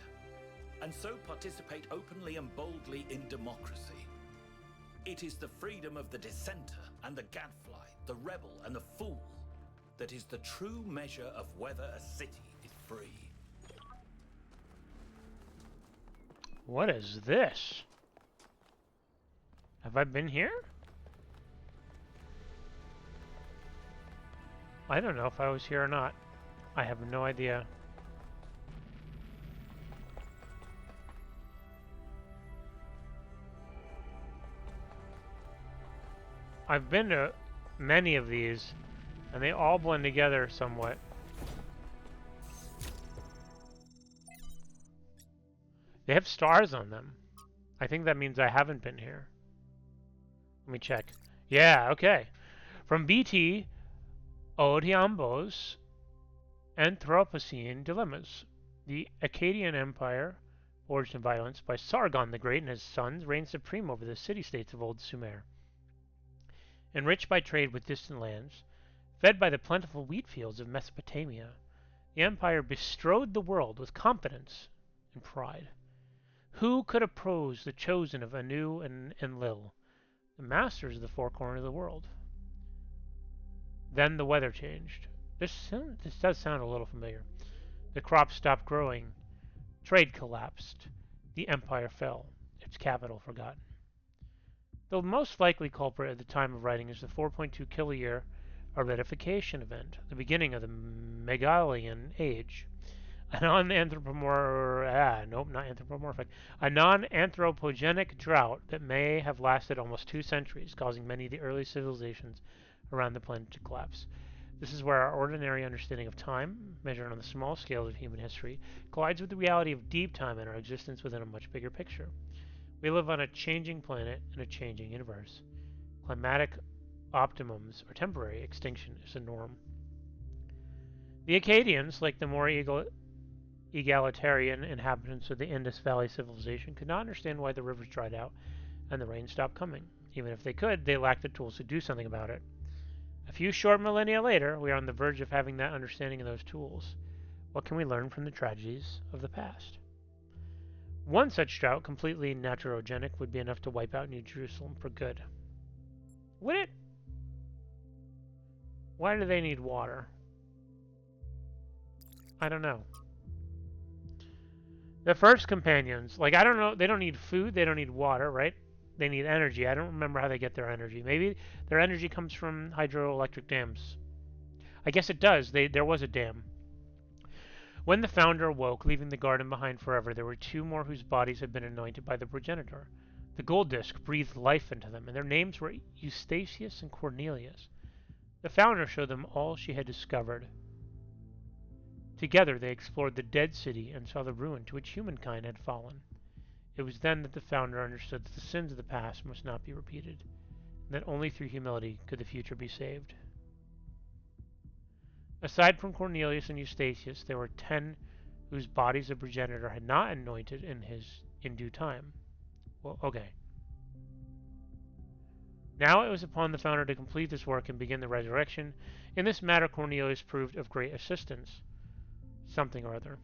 and so participate openly and boldly in democracy. It is the freedom of the dissenter and the gadfly, the rebel and the fool, that is the true measure of whether a city is free. What is this? Have I been here? I don't know if I was here or not. I have no idea. I've been to many of these, and they all blend together somewhat. They have stars on them. I think that means I haven't been here. Let me check. Yeah, okay. From BT, Odiambos, Anthropocene Dilemmas. The Akkadian Empire, forged in violence by Sargon the Great and his sons, reigned supreme over the city-states of Old Sumer. Enriched by trade with distant lands, fed by the plentiful wheat fields of Mesopotamia, the empire bestrode the world with confidence and pride. Who could oppose the chosen of Anu and Enlil, the masters of the four corners of the world? Then the weather changed. This does sound a little familiar. The crops stopped growing. Trade collapsed. The empire fell, its capital forgotten. The most likely culprit at the time of writing is the 4.2 kiloyear aridification event, the beginning of the Megalian Age. A non-anthropogenic drought that may have lasted almost 2 centuries, causing many of the early civilizations around the planet to collapse. This is where our ordinary understanding of time, measured on the small scales of human history, collides with the reality of deep time and our existence within a much bigger picture. We live on a changing planet in a changing universe. Climatic optimums or temporary extinction is the norm. The Acadians, like the more egalitarian inhabitants of the Indus Valley civilization, could not understand why the rivers dried out and the rain stopped coming. Even if they could, they lacked the tools to do something about it. A few short millennia later, we are on the verge of having that understanding of those tools. What can we learn from the tragedies of the past? One such drought, completely naturogenic, would be enough to wipe out New Jerusalem for good. Would it? Why do they need water? I don't know. The first companions, like, I don't know, they don't need food, they don't need water, right? They need energy. I don't remember how they get their energy. Maybe their energy comes from hydroelectric dams. I guess it does. There was a dam. When the founder awoke, leaving the garden behind forever, there were two more whose bodies had been anointed by the progenitor. The gold disc breathed life into them, and their names were Eustachius and Cornelius. The founder showed them all she had discovered. Together they explored the dead city and saw the ruin to which humankind had fallen. It was then that the founder understood that the sins of the past must not be repeated, and that only through humility could the future be saved. Aside from Cornelius and Eustachius, there were 10 whose bodies the progenitor had not anointed in due time. Well, okay. Now it was upon the founder to complete this work and begin the resurrection. In this matter, Cornelius proved of great assistance. Something or other.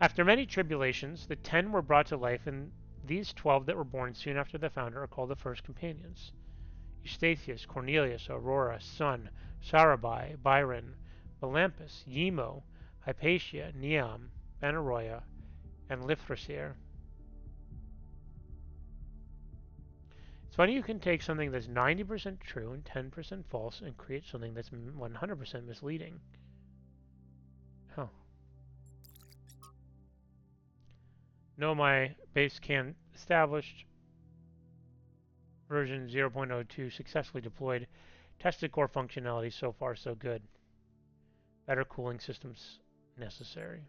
After many tribulations, the 10 were brought to life, and these 12 that were born soon after the founder are called the first companions. Eustathius, Cornelius, Aurora, Sun, Sarabai, Byron, Melampus, Yemo, Hypatia, Neam, Benaroya, and Lithrasir. It's funny you can take something that's 90% true and 10% false and create something that's 100% misleading. Huh. No, my base can established. Version 0.02 successfully deployed. Tested core functionality, so far so good. Better cooling systems necessary.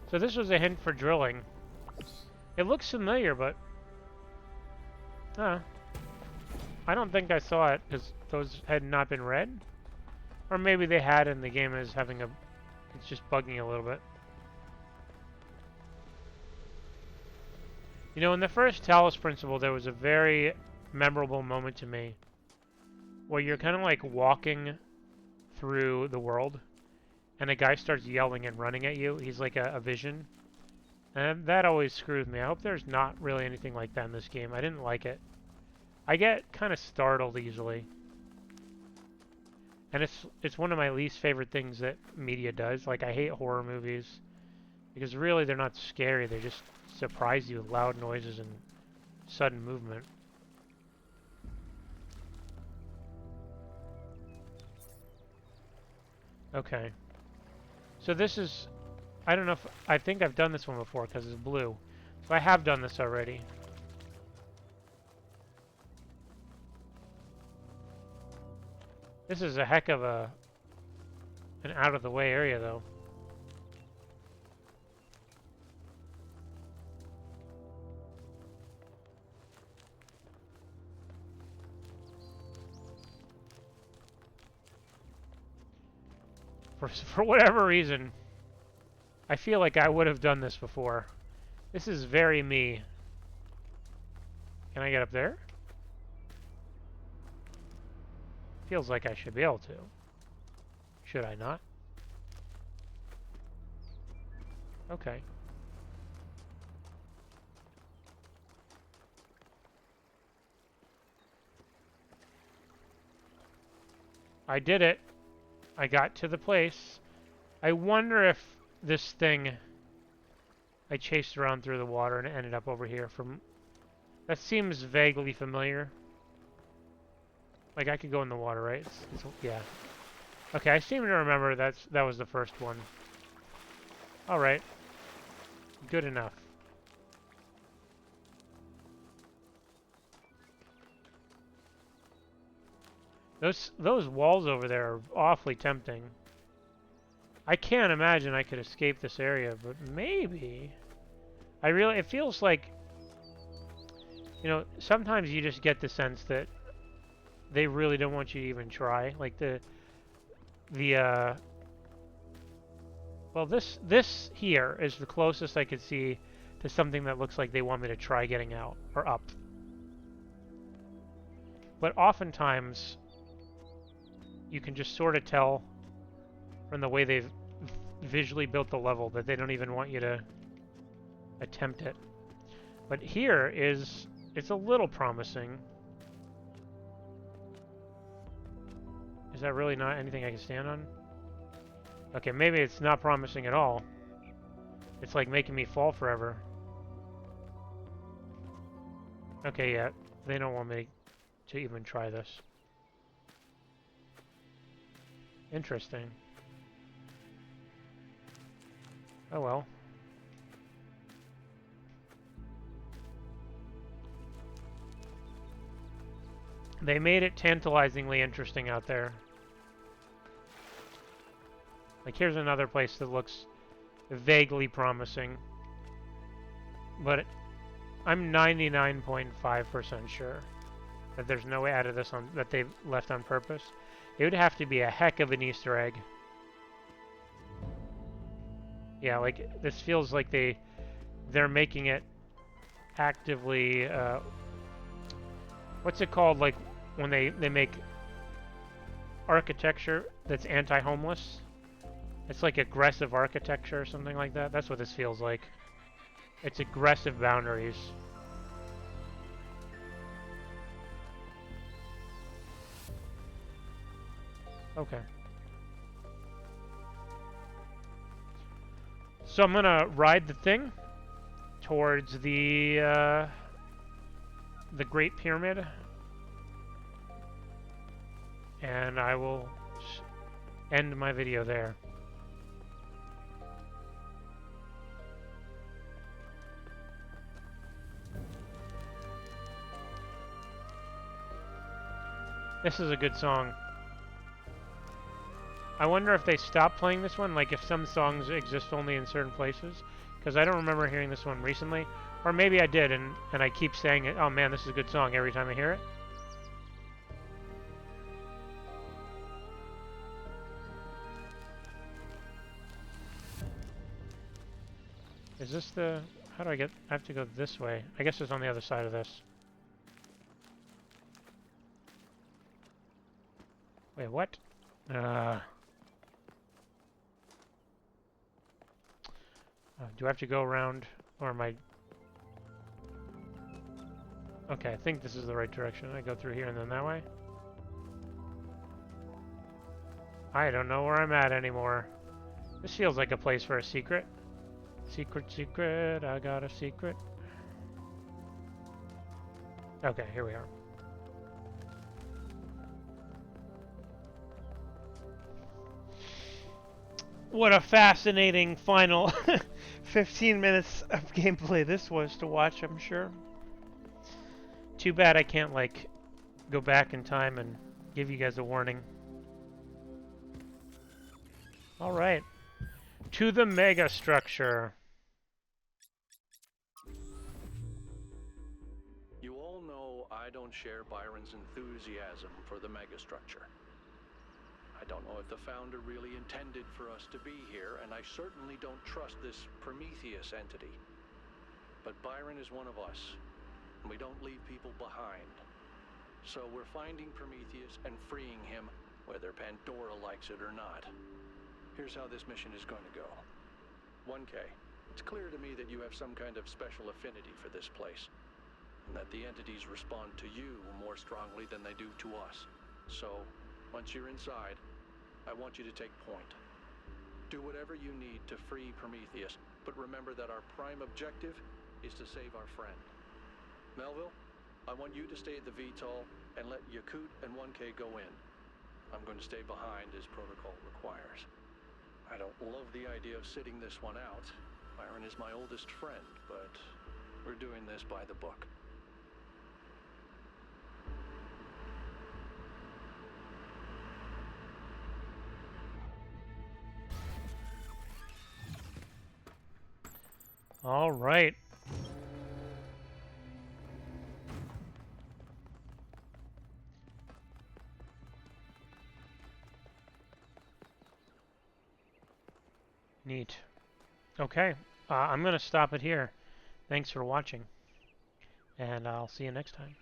So this was a hint for drilling. It looks familiar, but I don't think I saw it because those had not been read. Or maybe they had and the game is having it's just bugging a little bit. You know, in the first Talos Principle, there was a very memorable moment to me where you're kind of like walking through the world and a guy starts yelling and running at you. He's like a vision. And that always screws me. I hope there's not really anything like that in this game. I didn't like it. I get kind of startled easily. And it's one of my least favorite things that media does. Like, I hate horror movies because really they're not scary. They just surprise you with loud noises and sudden movement. Okay. So this is, I don't know if, I think I've done this one before because it's blue. So I have done this already. This is a heck of an out of the way area though. For whatever reason, I feel like I would have done this before. This is very me. Can I get up there? Feels like I should be able to. Should I not? Okay. I did it. I got to the place. I wonder if this thing I chased around through the water and it ended up over here from... That seems vaguely familiar. Like, I could go in the water, right? Yeah. Okay, I seem to remember that was the first one. Alright. Good enough. Those walls over there are awfully tempting. I can't imagine I could escape this area, but maybe... it feels like... You know, sometimes you just get the sense that they really don't want you to even try. Like the well, this here is the closest I could see to something that looks like they want me to try getting out or up. But oftentimes you can just sort of tell from the way they've visually built the level that they don't even want you to attempt it. But here it's a little promising. Is that really not anything I can stand on? Okay, maybe it's not promising at all. It's like making me fall forever. Okay, yeah, they don't want me to even try this. Interesting. Oh well. They made it tantalizingly interesting out there. Like, here's another place that looks vaguely promising. But I'm 99.5% sure that there's no way out of this that they've left on purpose. It would have to be a heck of an Easter egg. Yeah, like, this feels like they're making it actively, what's it called, like, when they make architecture that's anti-homeless? It's like aggressive architecture or something like that. That's what this feels like. It's aggressive boundaries. Okay. So I'm gonna ride the thing towards the Great Pyramid, and I will end my video there. This is a good song. I wonder if they stopped playing this one, like if some songs exist only in certain places, because I don't remember hearing this one recently. Or maybe I did, and I keep saying it, oh man, this is a good song every time I hear it. Is this the... How do I get... I have to go this way. I guess it's on the other side of this. Wait, what? Do I have to go around, or am I... Okay, I think this is the right direction. I go through here and then that way. I don't know where I'm at anymore. This feels like a place for a secret. Secret, secret, I got a secret. Okay, here we are. What a fascinating final 15 minutes of gameplay this was to watch, I'm sure. Too bad I can't, like, go back in time and give you guys a warning. Alright. To the mega structure. You all know I don't share Byron's enthusiasm for the megastructure. I don't know if the founder really intended for us to be here, and I certainly don't trust this Prometheus entity. But Byron is one of us, and we don't leave people behind. So we're finding Prometheus and freeing him, whether Pandora likes it or not. Here's how this mission is going to go. 1K, it's clear to me that you have some kind of special affinity for this place, and that the entities respond to you more strongly than they do to us. So, once you're inside, I want you to take point. Do whatever you need to free Prometheus, but remember that our prime objective is to save our friend. Melville, I want you to stay at the VTOL and let Yakut and 1K go in. I'm going to stay behind as protocol requires. I don't love the idea of sitting this one out. Byron is my oldest friend, but we're doing this by the book. All right. Neat. Okay, I'm going to stop it here. Thanks for watching, and I'll see you next time.